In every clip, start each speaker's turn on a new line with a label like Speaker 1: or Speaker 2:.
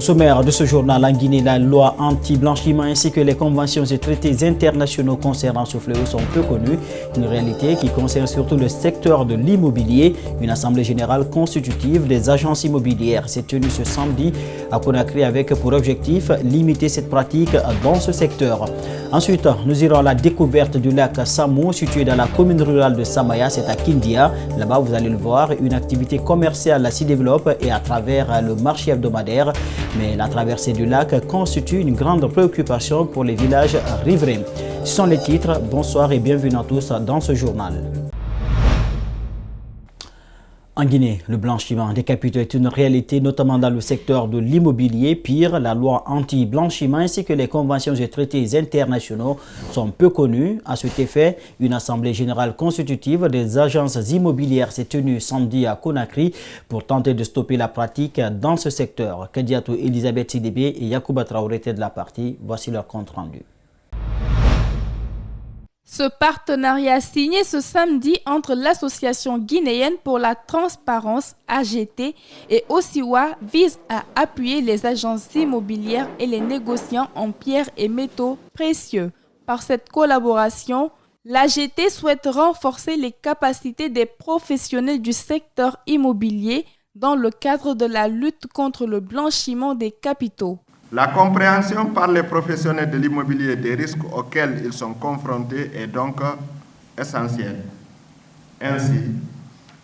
Speaker 1: sommaire de ce journal, en Guinée, la loi anti-blanchiment ainsi que les conventions et traités internationaux concernant ce fléau sont peu connus. Une réalité qui concerne surtout le secteur de l'immobilier. Une assemblée générale constitutive des agences immobilières s'est tenue ce samedi à Conakry avec pour objectif limiter cette pratique dans ce secteur. Ensuite, nous irons à la découverte du lac Samo situé dans la commune rurale de Samaya, c'est à Kindia. Là-bas, vous allez le voir, une activité commerciale s'y développe et à travers le marché hebdomadaire. Mais la traversée du lac constitue une grande préoccupation pour les villages riverains. Ce sont les titres. Bonsoir et bienvenue à tous dans ce journal. En Guinée, le blanchiment des capitaux est une réalité, notamment dans le secteur de l'immobilier. Pire, la loi anti-blanchiment ainsi que les conventions et traités internationaux sont peu connus. À cet effet, une assemblée générale constitutive des agences immobilières s'est tenue samedi à Conakry pour tenter de stopper la pratique dans ce secteur. Kadiatou Elisabeth Sidibé et Yacouba Traoré étaient de la partie. Voici leur compte rendu.
Speaker 2: Ce partenariat signé ce samedi entre l'Association guinéenne pour la transparence AGT et Osiwa vise à appuyer les agences immobilières et les négociants en pierres et métaux précieux. Par cette collaboration, l'AGT souhaite renforcer les capacités des professionnels du secteur immobilier dans le cadre de la lutte contre le blanchiment des capitaux.
Speaker 3: La compréhension par les professionnels de l'immobilier des risques auxquels ils sont confrontés est donc essentielle. Ainsi,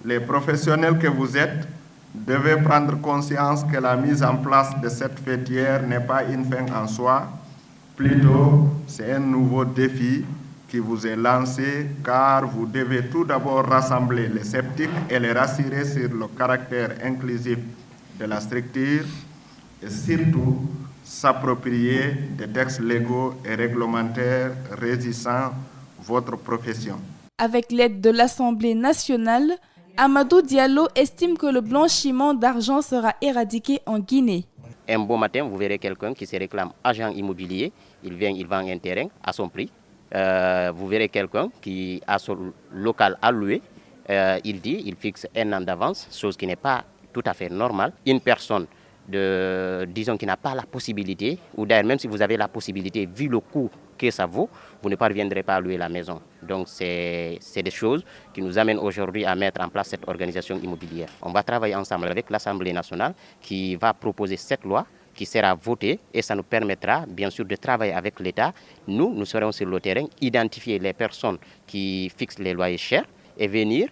Speaker 3: les professionnels que vous êtes devez prendre conscience que la mise en place de cette fêtière n'est pas une fin en soi, plutôt c'est un nouveau défi qui vous est lancé car vous devez tout d'abord rassembler les sceptiques et les rassurer sur le caractère inclusif de la structure et surtout s'approprier des textes légaux et réglementaires régissant votre profession.
Speaker 2: Avec l'aide de l'Assemblée nationale, Amadou Diallo estime que le blanchiment d'argent sera éradiqué en Guinée.
Speaker 4: Un beau matin, vous verrez quelqu'un qui se réclame agent immobilier, il vient, il vend un terrain à son prix. Vous verrez quelqu'un qui a son local à louer, il fixe un an d'avance, chose qui n'est pas tout à fait normale. Une personne disons qui n'a pas la possibilité, ou d'ailleurs même si vous avez la possibilité, vu le coût que ça vaut, vous ne parviendrez pas à louer la maison. Donc c'est des choses qui nous amènent aujourd'hui à mettre en place cette organisation immobilière. On va travailler ensemble avec l'Assemblée nationale qui va proposer cette loi qui sera votée et ça nous permettra bien sûr de travailler avec l'État. Nous serons sur le terrain, identifier les personnes qui fixent les loyers chers et venir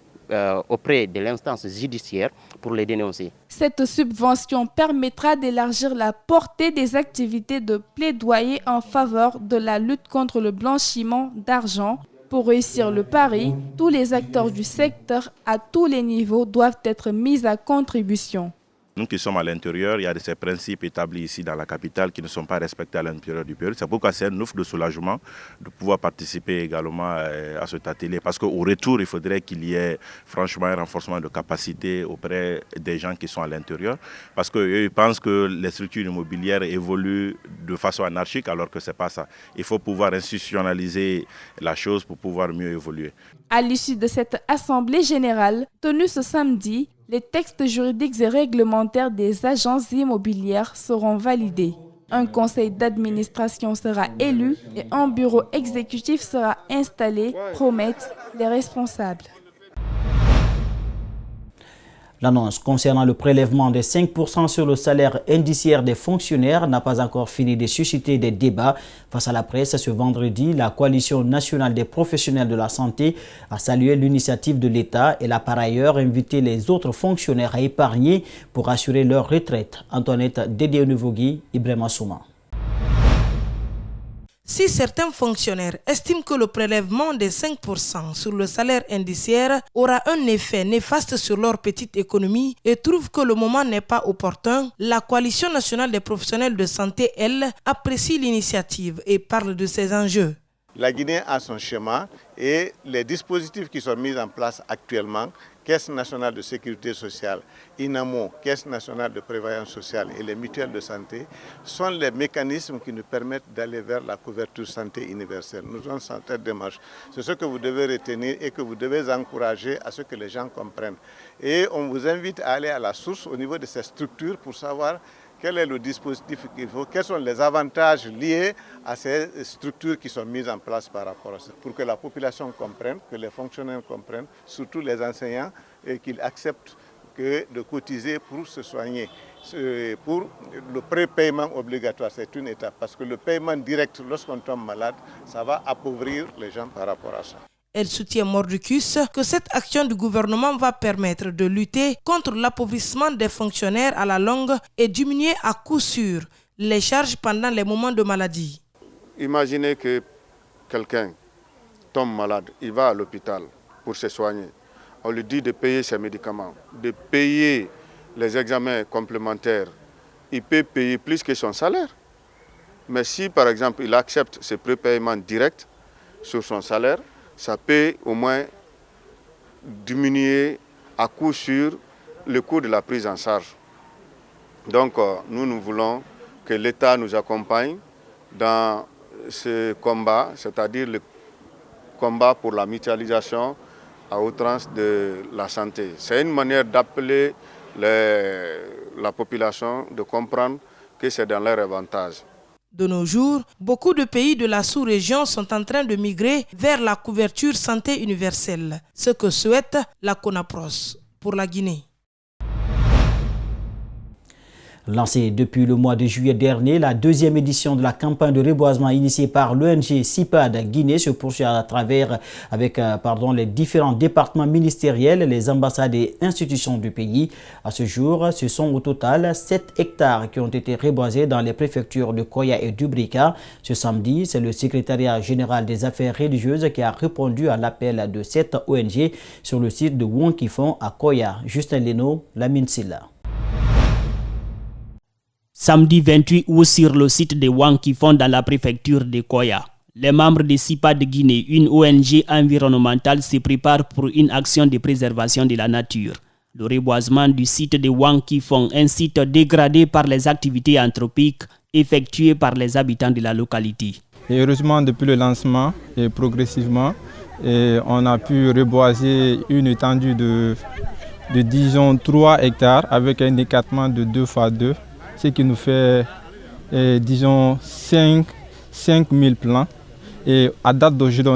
Speaker 4: auprès de l'instance judiciaire pour les dénoncer.
Speaker 2: Cette subvention permettra d'élargir la portée des activités de plaidoyer en faveur de la lutte contre le blanchiment d'argent. Pour réussir le pari, tous les acteurs du secteur à tous les niveaux doivent être mis à contribution.
Speaker 5: Nous qui sommes à l'intérieur, il y a ces principes établis ici dans la capitale qui ne sont pas respectés à l'intérieur du pays. C'est pourquoi c'est un offre de soulagement de pouvoir participer également à cet atelier. Parce qu'au retour, il faudrait qu'il y ait franchement un renforcement de capacité auprès des gens qui sont à l'intérieur. Parce qu'eux pensent que les structures immobilières évoluent de façon anarchique alors que ce n'est pas ça. Il faut pouvoir institutionnaliser la chose pour pouvoir mieux évoluer.
Speaker 2: À l'issue de cette assemblée générale, tenue ce samedi, les textes juridiques et réglementaires des agences immobilières seront validés. Un conseil d'administration sera élu et un bureau exécutif sera installé, promettent les responsables.
Speaker 1: L'annonce concernant le prélèvement de 5% sur le salaire indiciaire des fonctionnaires n'a pas encore fini de susciter des débats. Face à la presse, ce vendredi, la Coalition nationale des professionnels de la santé a salué l'initiative de l'État et a par ailleurs invité les autres fonctionnaires à épargner pour assurer leur retraite. Antoinette Dédé-Onuvogui, Ibrahima Souma.
Speaker 6: Si certains fonctionnaires estiment que le prélèvement des 5% sur le salaire indiciaire aura un effet néfaste sur leur petite économie et trouvent que le moment n'est pas opportun, la Coalition nationale des professionnels de santé, elle, apprécie l'initiative et parle de ses enjeux.
Speaker 7: La Guinée a son schéma et les dispositifs qui sont mis en place actuellement, Caisse nationale de sécurité sociale, INAMO, Caisse nationale de prévoyance sociale et les mutuelles de santé sont les mécanismes qui nous permettent d'aller vers la couverture santé universelle. Nous sommes dans cette démarche. C'est ce que vous devez retenir et que vous devez encourager à ce que les gens comprennent. Et on vous invite à aller à la source au niveau de ces structures pour savoir quel est le dispositif qu'il faut, quels sont les avantages liés à ces structures qui sont mises en place par rapport à ça, pour que la population comprenne, que les fonctionnaires comprennent, surtout les enseignants, et qu'ils acceptent de cotiser pour se soigner. Pour le prépaiement obligatoire, c'est une étape, parce que le paiement direct lorsqu'on tombe malade, ça va appauvrir les gens par rapport à ça.
Speaker 6: Elle soutient mordicus que cette action du gouvernement va permettre de lutter contre l'appauvrissement des fonctionnaires à la longue et diminuer à coup sûr les charges pendant les moments de maladie.
Speaker 8: Imaginez que quelqu'un tombe malade, il va à l'hôpital pour se soigner. On lui dit de payer ses médicaments, de payer les examens complémentaires. Il peut payer plus que son salaire. Mais si par exemple il accepte ce prépaiement direct sur son salaire, ça peut au moins diminuer à coup sûr le coût de la prise en charge. Donc nous voulons que l'État nous accompagne dans ce combat, c'est-à-dire le combat pour la mutualisation à outrance de la santé. C'est une manière d'appeler la population de comprendre que c'est dans leur avantage.
Speaker 6: De nos jours, beaucoup de pays de la sous-région sont en train de migrer vers la couverture santé universelle, ce que souhaite la CONAPROS pour la Guinée.
Speaker 1: Lancée depuis le mois de juillet dernier, la deuxième édition de la campagne de reboisement initiée par l'ONG CIPAD Guinée se poursuit à travers les différents départements ministériels, les ambassades et institutions du pays. À ce jour, ce sont au total 7 hectares qui ont été reboisés dans les préfectures de Koya et d'Ubrika. Ce samedi, c'est le secrétariat général des affaires religieuses qui a répondu à l'appel de cette ONG sur le site de Wonkifon à Koya. Justin Leno, Lamine Silla.
Speaker 9: Samedi 28 août sur le site de Wonkifon dans la préfecture de Koya. Les membres de CIPAD Guinée, une ONG environnementale, se préparent pour une action de préservation de la nature. Le reboisement du site de Wonkifon, un site dégradé par les activités anthropiques effectuées par les habitants de la localité.
Speaker 10: Et heureusement, depuis le lancement, et progressivement, on a pu reboiser une étendue de disons 3 hectares avec un écartement de 2 x 2. Ce qui nous fait, disons, 5 000 plants. Et à date d'aujourd'hui,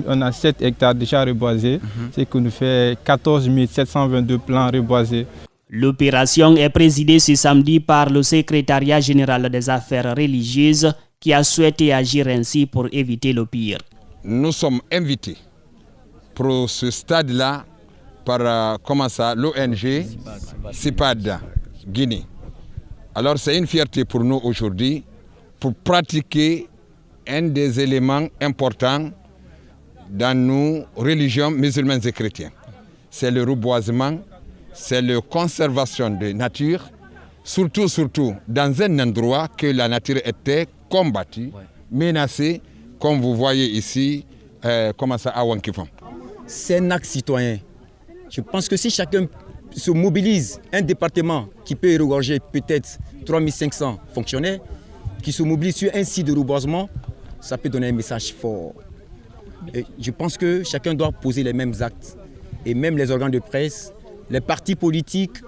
Speaker 10: on a 7 hectares déjà reboisés, ce qui nous fait 14 722 plants reboisés.
Speaker 9: L'opération est présidée ce samedi par le secrétariat général des affaires religieuses qui a souhaité agir ainsi pour éviter le pire.
Speaker 11: Nous sommes invités pour ce stade-là par l'ONG CIPAD Guinée. Alors c'est une fierté pour nous aujourd'hui pour pratiquer un des éléments importants dans nos religions musulmanes et chrétiennes. C'est le reboisement, c'est la conservation de la nature, surtout dans un endroit que la nature était combattue, menacée, comme vous voyez ici, à Wonkifon.
Speaker 12: C'est un acte citoyen. Je pense que si chacun se mobilise, un département qui peut regorger peut-être 3500 fonctionnaires, qui se mobilisent sur un site de reboisement, ça peut donner un message fort. Et je pense que chacun doit poser les mêmes actes. Et même les organes de presse, les partis politiques,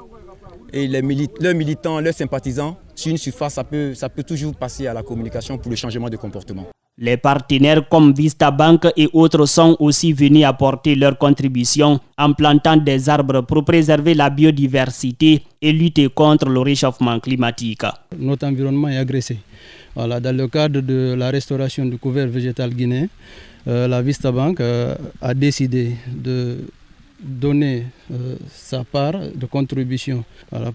Speaker 12: et leurs militants, leurs sympathisants, sur une surface, ça peut toujours passer à la communication pour le changement de comportement.
Speaker 9: Les partenaires comme Vista Bank et autres sont aussi venus apporter leur contribution en plantant des arbres pour préserver la biodiversité et lutter contre le réchauffement climatique.
Speaker 13: Notre environnement est agressé. Voilà, dans le cadre de la restauration du couvert végétal guinéen, la Vista Bank a décidé de donner sa part de contribution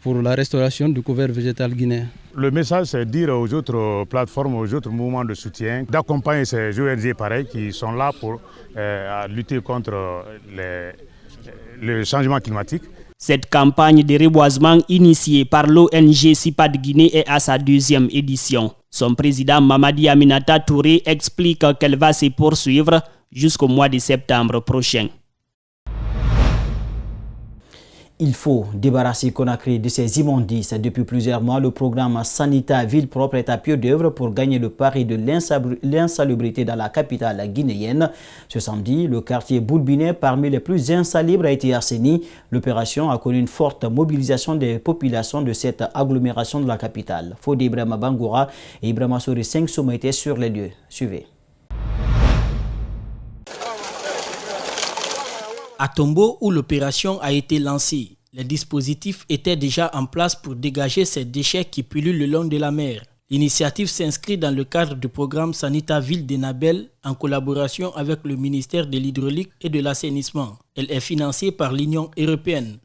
Speaker 13: pour la restauration du couvert végétal guinéen.
Speaker 14: Le message, c'est dire aux autres plateformes, aux autres mouvements de soutien, d'accompagner ces ONG pareils qui sont là pour lutter contre le changement climatique.
Speaker 9: Cette campagne de reboisement initiée par l'ONG CIPAD Guinée est à sa 2e édition. Son président Mamadi Aminata Touré explique qu'elle va se poursuivre jusqu'au mois de septembre prochain.
Speaker 1: Il faut débarrasser Conakry de ces immondices. Depuis plusieurs mois, le programme Sanita Ville Propre est à pied d'œuvre pour gagner le pari de l'insalubrité dans la capitale guinéenne. Ce samedi, le quartier Boulbinet, parmi les plus insalubres, a été assaini. L'opération a connu une forte mobilisation des populations de cette agglomération de la capitale. Fodé Ibrahima Bangoura et Ibrahima Souri 5 Souma étaient sur les lieux. Suivez.
Speaker 9: À Tombo, où l'opération a été lancée, les dispositifs étaient déjà en place pour dégager ces déchets qui pullulent le long de la mer. L'initiative s'inscrit dans le cadre du programme Sanita Ville d'Enabel en collaboration avec le ministère de l'Hydraulique et de l'Assainissement. Elle est financée par l'Union européenne.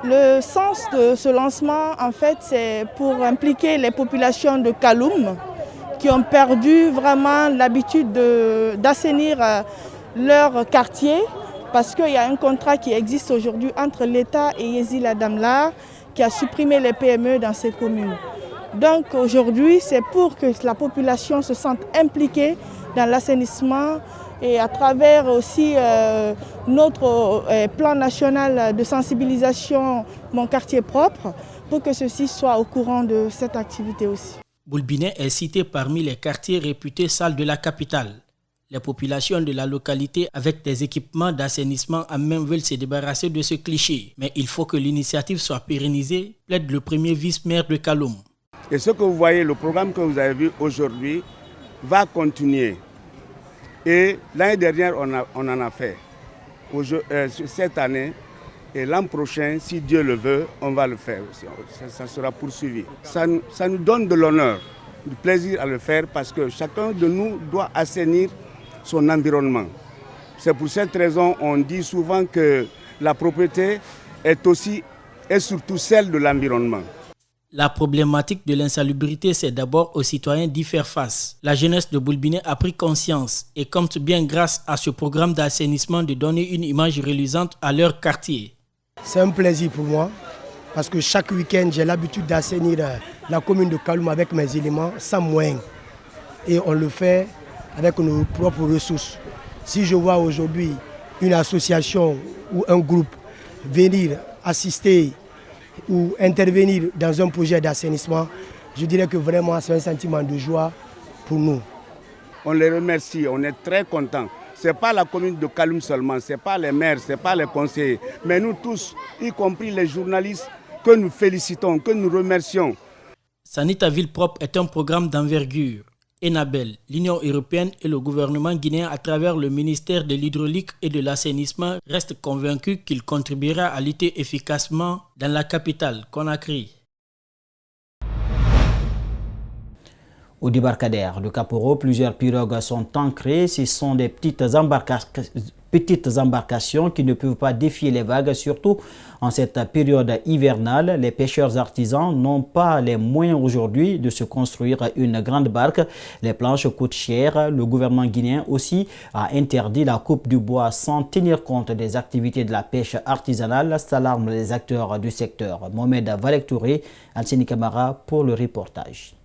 Speaker 15: Le sens de ce lancement, en fait, c'est pour impliquer les populations de Kaloum qui ont perdu vraiment l'habitude d'assainir leur quartier. Parce qu'il y a un contrat qui existe aujourd'hui entre l'État et Yezil Adamlar qui a supprimé les PME dans ces communes. Donc aujourd'hui, c'est pour que la population se sente impliquée dans l'assainissement et à travers aussi notre plan national de sensibilisation Mon quartier propre, pour que ceux-ci soient au courant de cette activité aussi.
Speaker 9: Boulbinet est cité parmi les quartiers réputés sales de la capitale. Les populations de la localité avec des équipements d'assainissement en main veulent se débarrasser de ce cliché. Mais il faut que l'initiative soit pérennisée, plaide le premier vice-maire de Kaloum.
Speaker 16: Et ce que vous voyez, le programme que vous avez vu aujourd'hui va continuer. Et l'année dernière, on en a fait. Cette année et l'an prochain, si Dieu le veut, on va le faire. Ça sera poursuivi. Ça nous donne de l'honneur, du plaisir à le faire parce que chacun de nous doit assainir son environnement. C'est pour cette raison qu'on dit souvent que la propriété est surtout celle de l'environnement.
Speaker 9: La problématique de l'insalubrité, c'est d'abord aux citoyens d'y faire face. La jeunesse de Boulbinet a pris conscience et compte bien grâce à ce programme d'assainissement de donner une image reluisante à leur quartier.
Speaker 17: C'est un plaisir pour moi parce que chaque week-end, j'ai l'habitude d'assainir la commune de Kaloum avec mes éléments sans moyens. Et on le fait avec nos propres ressources. Si je vois aujourd'hui une association ou un groupe venir assister ou intervenir dans un projet d'assainissement, je dirais que vraiment c'est un sentiment de joie pour nous.
Speaker 16: On les remercie, on est très contents. Ce n'est pas la commune de Kaloum seulement, ce n'est pas les maires, ce n'est pas les conseillers, mais nous tous, y compris les journalistes, que nous félicitons, que nous remercions.
Speaker 9: Sanita Ville Propre est un programme d'envergure. Enabel, l'Union européenne et le gouvernement guinéen à travers le ministère de l'Hydraulique et de l'Assainissement restent convaincus qu'il contribuera à lutter efficacement dans la capitale, Conakry.
Speaker 1: Au débarcadère de Kaporo, plusieurs pirogues sont ancrées. Ce sont des petites embarcations qui ne peuvent pas défier les vagues, surtout en cette période hivernale. Les pêcheurs artisans n'ont pas les moyens aujourd'hui de se construire une grande barque. Les planches coûtent cher. Le gouvernement guinéen aussi a interdit la coupe du bois sans tenir compte des activités de la pêche artisanale. S'alarment les acteurs du secteur. Mohamed Valek Touré, Alcini Camara pour le reportage.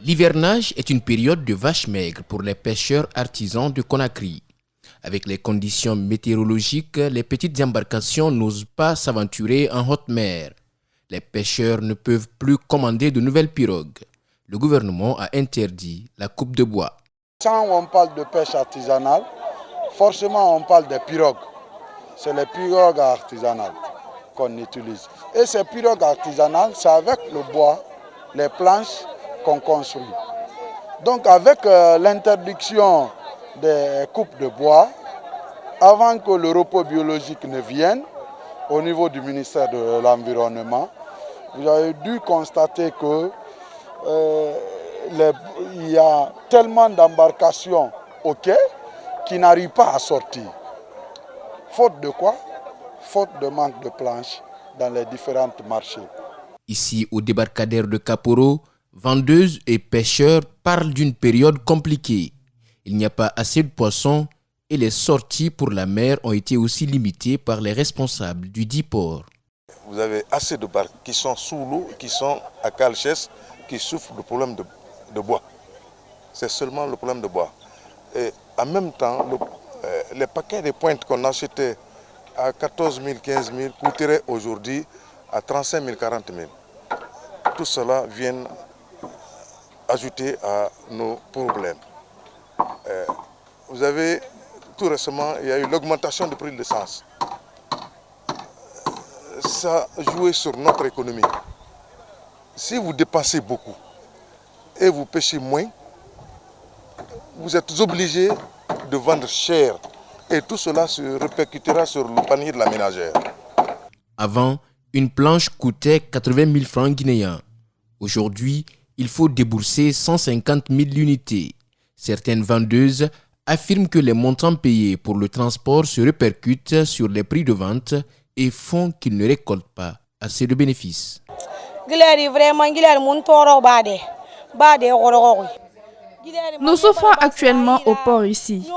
Speaker 18: L'hivernage est une période de vache maigre pour les pêcheurs artisans de Conakry. Avec les conditions météorologiques, les petites embarcations n'osent pas s'aventurer en haute mer. Les pêcheurs ne peuvent plus commander de nouvelles pirogues. Le gouvernement a interdit la coupe de bois.
Speaker 19: Quand on parle de pêche artisanale, forcément on parle des pirogues. C'est les pirogues artisanales qu'on utilise. Et ces pirogues artisanales, c'est avec le bois, les planches, qu'on construit. Donc avec l'interdiction des coupes de bois, avant que le repos biologique ne vienne, au niveau du ministère de l'Environnement, vous avez dû constater que il y a tellement d'embarcations au quai qui n'arrivent pas à sortir. Faute de quoi? Faute de manque de planches dans les différents marchés.
Speaker 18: Ici, au débarcadère de Kaporo, vendeuses et pêcheurs parlent d'une période compliquée. Il n'y a pas assez de poissons et les sorties pour la mer ont été aussi limitées par les responsables du dit port.
Speaker 20: Vous avez assez de barques qui sont sous l'eau, qui sont à Calchès, qui souffrent du problème de bois. C'est seulement le problème de bois. Et en même temps, les paquets de pointes qu'on achetait à 14 000, 15 000 coûterait aujourd'hui à 35 000, 40 000. Tout cela vient ajouter à nos problèmes. Vous avez, tout récemment, il y a eu l'augmentation du prix de l'essence. Ça a joué sur notre économie. Si vous dépensez beaucoup et vous pêchez moins, vous êtes obligé de vendre cher. Et tout cela se répercutera sur le panier de la ménagère.
Speaker 18: Avant, une planche coûtait 80 000 francs guinéens. Aujourd'hui, il faut débourser 150 000 unités. Certaines vendeuses affirment que les montants payés pour le transport se répercutent sur les prix de vente et font qu'ils ne récoltent pas assez de bénéfices.
Speaker 2: Nous souffrons actuellement au port ici.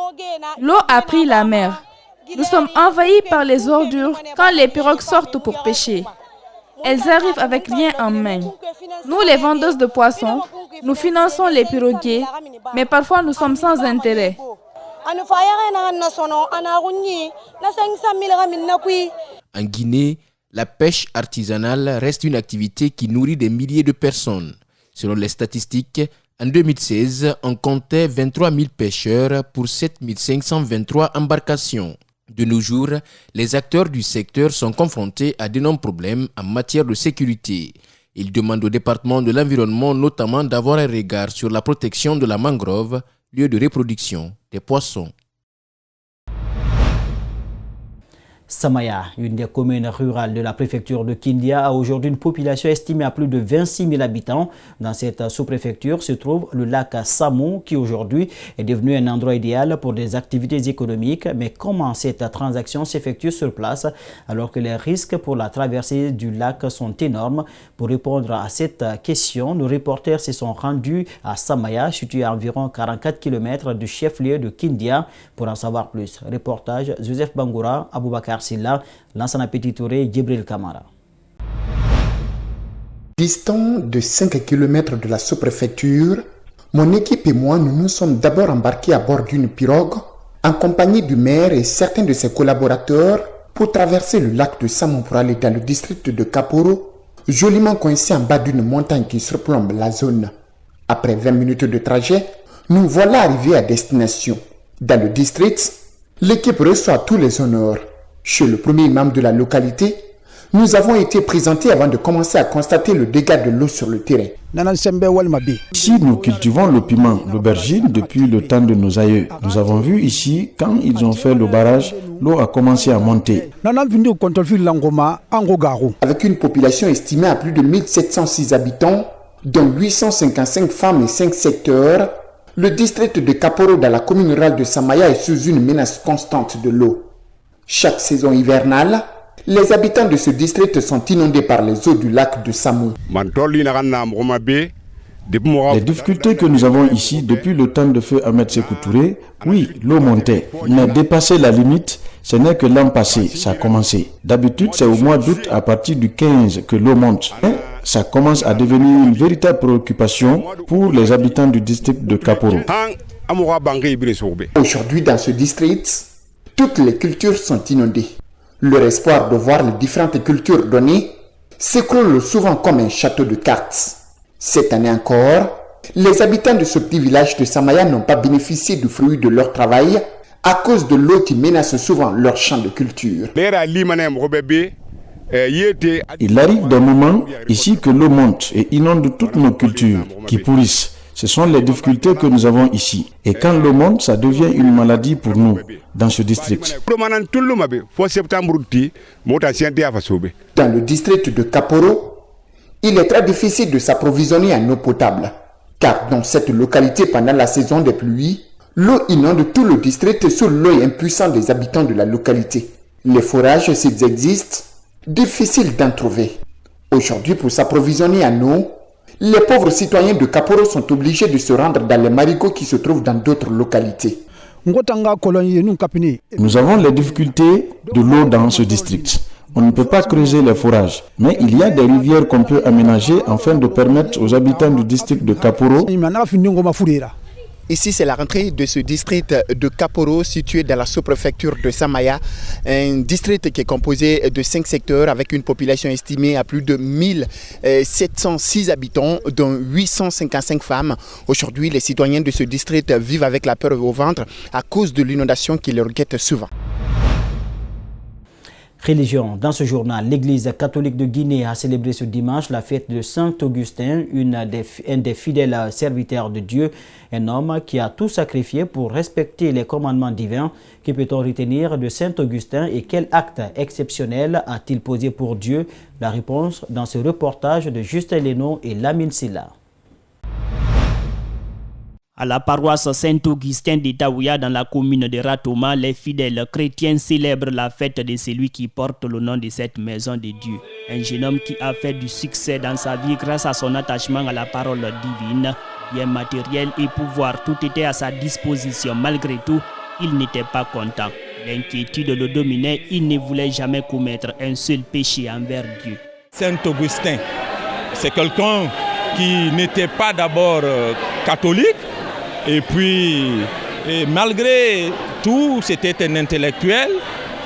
Speaker 2: L'eau a pris la mer. Nous sommes envahis par les ordures quand les pirogues sortent pour pêcher. Elles arrivent avec rien en main. Nous, les vendeuses de poissons, nous finançons les piroguiers, mais parfois nous sommes sans intérêt.
Speaker 18: En Guinée, la pêche artisanale reste une activité qui nourrit des milliers de personnes. Selon les statistiques, en 2016, on comptait 23 000 pêcheurs pour 7 523 embarcations. De nos jours, les acteurs du secteur sont confrontés à d'énormes problèmes en matière de sécurité. Ils demandent au département de l'environnement notamment d'avoir un regard sur la protection de la mangrove, lieu de reproduction des poissons.
Speaker 1: Samaya, une des communes rurales de la préfecture de Kindia, a aujourd'hui une population estimée à plus de 26 000 habitants. Dans cette sous-préfecture se trouve le lac Samou, qui aujourd'hui est devenu un endroit idéal pour des activités économiques. Mais comment cette transaction s'effectue sur place alors que les risques pour la traversée du lac sont énormes? Pour répondre à cette question, nos reporters se sont rendus à Samaya, situé à environ 44 km du chef-lieu de Kindia. Pour en savoir plus, reportage Joseph Bangoura, Aboubakar Silla, Lansana Petit Touré, Djibril Kamara.
Speaker 21: Distant de 5 km de la sous-préfecture, mon équipe et moi, nous nous sommes d'abord embarqués à bord d'une pirogue, en compagnie du maire et certains de ses collaborateurs, pour traverser le lac de Samou pour aller dans le district de Kaporo, joliment coincé en bas d'une montagne qui surplombe la zone. Après 20 minutes de trajet, nous voilà arrivés à destination. Dans le district, l'équipe reçoit tous les honneurs. Chez le premier imam de la localité, nous avons été présentés avant de commencer à constater le dégât de l'eau sur le terrain.
Speaker 22: Ici, nous cultivons le piment, l'aubergine depuis le temps de nos aïeux. Nous avons vu ici, quand ils ont fait le barrage, l'eau a commencé à monter.
Speaker 21: Avec une population estimée à plus de 1706 habitants, dont 855 femmes et 5 secteurs, le district de Kaporo dans la commune rurale de Samaya est sous une menace constante de l'eau. Chaque saison hivernale, les habitants de ce district sont inondés par les eaux du lac de Samou.
Speaker 22: Les difficultés que nous avons ici depuis le temps de feu Ahmed Sékou Touré, oui, l'eau montait, mais dépasser la limite, ce n'est que l'an passé, ça a commencé. D'habitude, c'est au mois d'août à partir du 15 que l'eau monte. Mais ça commence à devenir une véritable préoccupation pour les habitants du district de Kaporo.
Speaker 21: Aujourd'hui, dans ce district, toutes les cultures sont inondées. Leur espoir de voir les différentes cultures données s'écroule souvent comme un château de cartes. Cette année encore, les habitants de ce petit village de Samaya n'ont pas bénéficié du fruit de leur travail à cause de l'eau qui menace souvent leur champ de culture.
Speaker 22: Il arrive des moments ici que l'eau monte et inonde toutes nos cultures qui pourrissent. Ce sont les difficultés que nous avons ici. Et quand l'eau monte, ça devient une maladie pour nous dans ce district.
Speaker 21: Dans le district de Kaporo, il est très difficile de s'approvisionner en eau potable. Car dans cette localité, pendant la saison des pluies, l'eau inonde tout le district sur l'œil impuissant des habitants de la localité. Les forages, s'ils existent, difficile d'en trouver. Aujourd'hui, pour s'approvisionner en eau, les pauvres citoyens de Kaporo sont obligés de se rendre dans les marigots qui se trouvent dans d'autres localités.
Speaker 22: Nous avons les difficultés de l'eau dans ce district. On ne peut pas creuser les forages, mais il y a des rivières qu'on peut aménager afin de permettre aux habitants du district de Kaporo
Speaker 21: Ici, c'est la rentrée de ce district de Kaporo, situé dans la sous-préfecture de Samaya. Un district qui est composé de 5 secteurs avec une population estimée à plus de 1706 habitants, dont 855 femmes. Aujourd'hui, les citoyens de ce district vivent avec la peur au ventre à cause de l'inondation qui les requête souvent.
Speaker 1: Religion. Dans ce journal, l'Église catholique de Guinée a célébré ce dimanche la fête de Saint-Augustin, un des fidèles serviteurs de Dieu, un homme qui a tout sacrifié pour respecter les commandements divins. Que peut-on retenir de Saint-Augustin et quel acte exceptionnel a-t-il posé pour Dieu? La réponse dans ce reportage de Justin Leno et Lamine Silla.
Speaker 9: À la paroisse Saint-Augustin de Taouya dans la commune de Ratoma, les fidèles chrétiens célèbrent la fête de celui qui porte le nom de cette maison de Dieu. Un jeune homme qui a fait du succès dans sa vie grâce à son attachement à la parole divine. Bien matériel et pouvoir, tout était à sa disposition. Malgré tout, il n'était pas content. L'inquiétude le dominait, il ne voulait jamais commettre un seul péché envers Dieu.
Speaker 3: Saint-Augustin, c'est quelqu'un qui n'était pas d'abord catholique. Et puis, malgré tout, c'était un intellectuel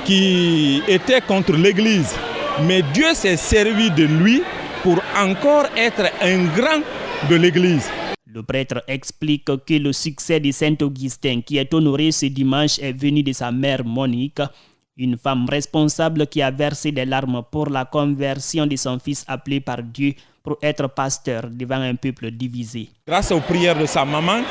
Speaker 3: qui était contre l'Église. Mais Dieu s'est servi de lui pour encore être un grand de l'Église.
Speaker 9: Le prêtre explique que le succès de Saint-Augustin, qui est honoré ce dimanche, est venu de sa mère Monique, une femme responsable qui a versé des larmes pour la conversion de son fils appelé par Dieu pour être pasteur devant un peuple divisé.
Speaker 3: Grâce aux prières de sa maman,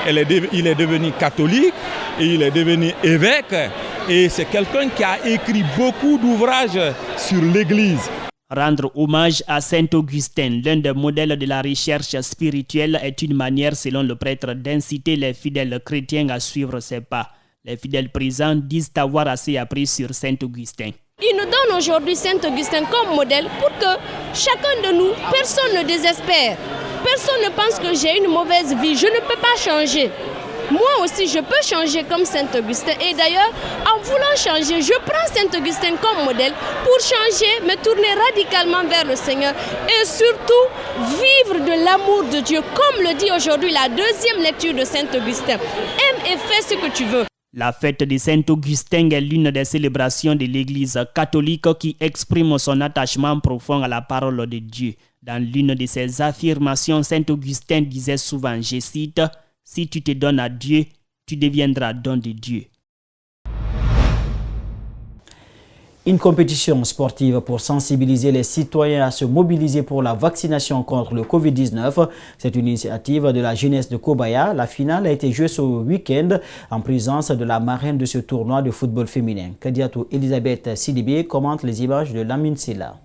Speaker 3: il est devenu catholique et il est devenu évêque. Et c'est quelqu'un qui a écrit beaucoup d'ouvrages sur l'Église.
Speaker 9: Rendre hommage à Saint-Augustin, l'un des modèles de la recherche spirituelle, est une manière, selon le prêtre, d'inciter les fidèles chrétiens à suivre ses pas. Les fidèles présents disent avoir assez appris sur Saint-Augustin.
Speaker 4: Il nous donne aujourd'hui Saint-Augustin comme modèle pour que chacun de nous, personne ne désespère. Personne ne pense que j'ai une mauvaise vie, je ne peux pas changer. Moi aussi, je peux changer comme Saint-Augustin. Et d'ailleurs, en voulant changer, je prends Saint-Augustin comme modèle pour changer, me tourner radicalement vers le Seigneur et surtout vivre de l'amour de Dieu. Comme le dit aujourd'hui la deuxième lecture de Saint-Augustin. Aime et fais ce que tu veux.
Speaker 9: La fête de Saint-Augustin est l'une des célébrations de l'Église catholique qui exprime son attachement profond à la parole de Dieu. Dans l'une de ses affirmations, Saint-Augustin disait souvent, je cite, « Si tu te donnes à Dieu, tu deviendras don de Dieu. »
Speaker 1: Une compétition sportive pour sensibiliser les citoyens à se mobiliser pour la vaccination contre le Covid-19. C'est une initiative de la jeunesse de Kobaya. La finale a été jouée ce week-end en présence de la marraine de ce tournoi de football féminin. Kadiatou Elisabeth Sidibé commente les images de Lamine Silla.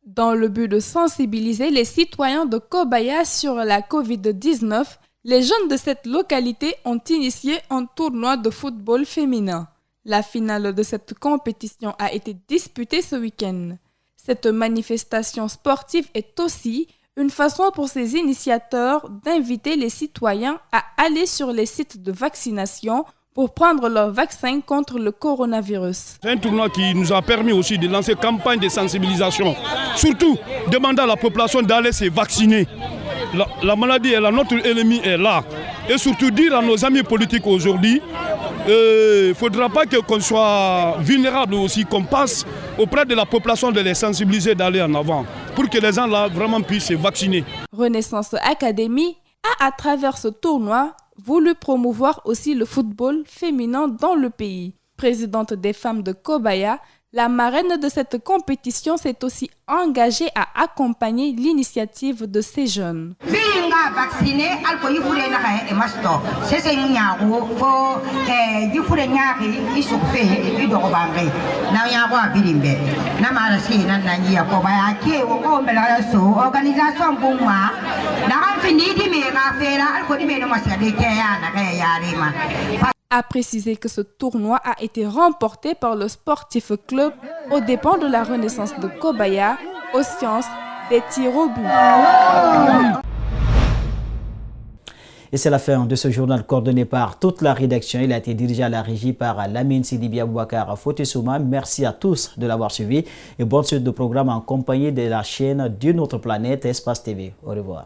Speaker 2: Dans le but de sensibiliser les citoyens de Kobaya sur la Covid-19, les jeunes de cette localité ont initié un tournoi de football féminin. La finale de cette compétition a été disputée ce week-end. Cette manifestation sportive est aussi une façon pour ses initiateurs d'inviter les citoyens à aller sur les sites de vaccination pour prendre leur vaccin contre le coronavirus.
Speaker 23: C'est un tournoi qui nous a permis aussi de lancer une campagne de sensibilisation. Surtout, demander à la population d'aller se vacciner. La maladie est là, notre ennemi est là. Et surtout dire à nos amis politiques aujourd'hui, il ne faudra pas qu'on soit vulnérable aussi, qu'on passe auprès de la population de les sensibiliser d'aller en avant pour que les gens là vraiment puissent se vacciner.
Speaker 2: Renaissance Academy a, à travers ce tournoi, voulu promouvoir aussi le football féminin dans le pays. Présidente des femmes de Kobaya, la marraine de cette compétition s'est aussi engagée à accompagner l'initiative de ces jeunes. A précisé que ce tournoi a été remporté par le sportif club aux dépens de la Renaissance de Kobaya aux sciences des tirs au but.
Speaker 1: Et c'est la fin de ce journal coordonné par toute la rédaction. Il a été dirigé à la régie par Lamine Sidibé Abouakar Fotesouma. Merci à tous de l'avoir suivi et bonne suite de programme en compagnie de la chaîne d'une autre planète, Espace TV. Au revoir.